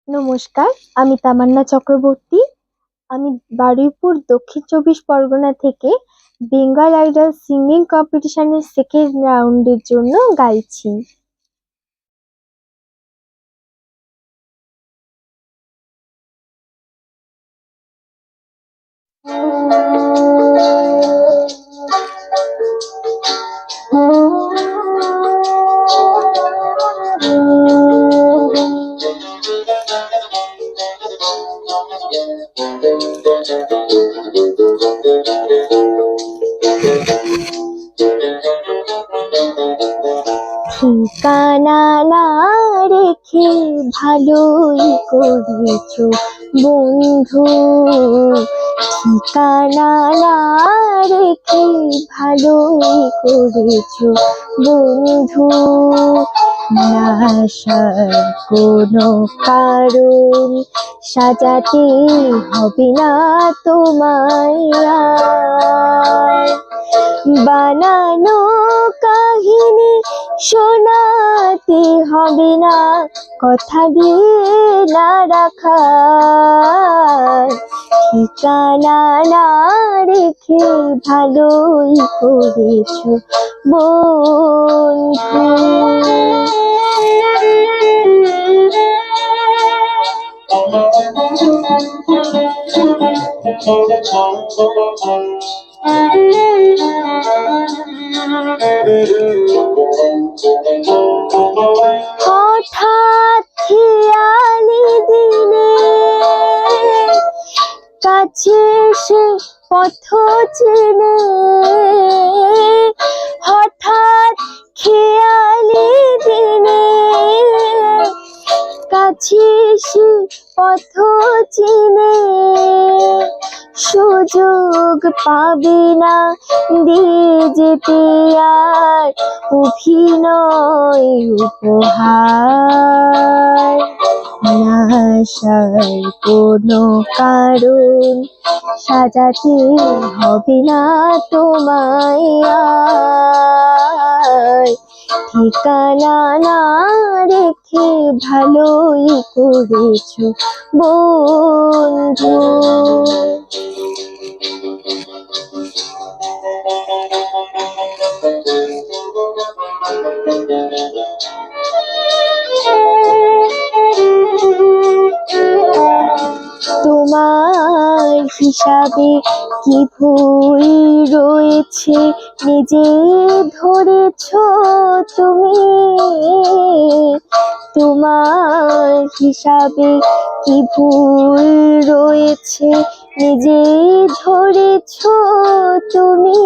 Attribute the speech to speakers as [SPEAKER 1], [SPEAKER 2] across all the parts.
[SPEAKER 1] নমস্কার, আমি তামান্না চক্রবর্তী। আমি বারুইপুর দক্ষিণ চব্বিশ পরগনা থেকে বেঙ্গল আইডল সিঙ্গিং কম্পিটিশনের সেকেন্ড রাউন্ডের জন্য গাইছি। ঠিকানা না রেখে ভালোই করেছো বন্ধু, ঠিকানা না রেখে ভালোই করেছো বন্ধু। না আসার কোনো কারণ সাজাতে হবে না তোমায় আর। বানানো কাহিনী শোনাতে হবে না, কথা দিয়ে না রাখা। ঠিকানা না রেখে ভালোই করেছো বন্ধু। হঠাৎ খেয়ালি দিনে কাছে এসে পথ চেনে, হঠাৎ খেয়ালি দিনে কাছে এসে পথ চেনে। সুযোগ পাবে না দিয়ে যেতে আর অভিনয় উপহার। না আসার কোনো কারণ সাজাতে হবে না তোমায় আর। ঠিকানা না রেখে ভালোই করেছো বন্ধু। তোমার হিসাবে কি ভুল রয়েছে নিজে ধরেছো তুমি। তোমার হিসাবে কি ভুল রয়েছে নিজে ধরেছো তুমি।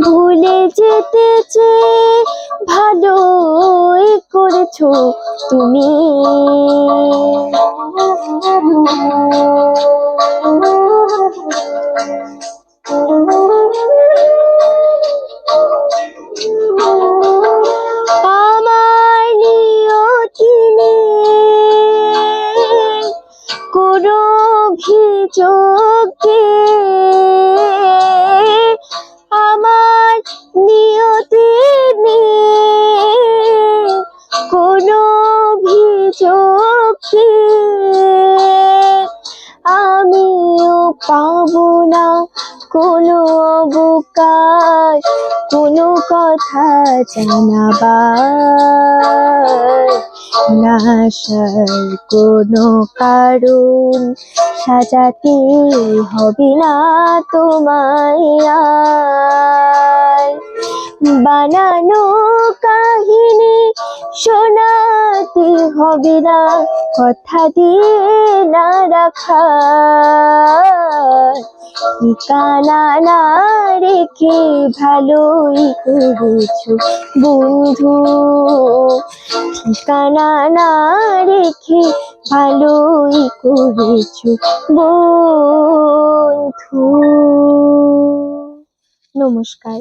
[SPEAKER 1] ভুলে যেতে চেয়ে ভালোই করেছো তুমি। আমার নিয়তি নেই কোনো অভিযোগ, আমার নিয়তি নেই কোনো অভিযোগ। আমিও পাবো না কোনো অবকাশ কোনো কথা জানাবার। না আসার কোনো কারণ সাজাতে হবে না তোমায় আর। বানানো কাহিনী শোনাতে হবে না, কথা দিয়ে না রাখা। ঠিকানা না রেখে ভালোই করেছো বন্ধু। ঠিকানা না রেখে ভালোই করেছো বন্ধু। নমস্কার।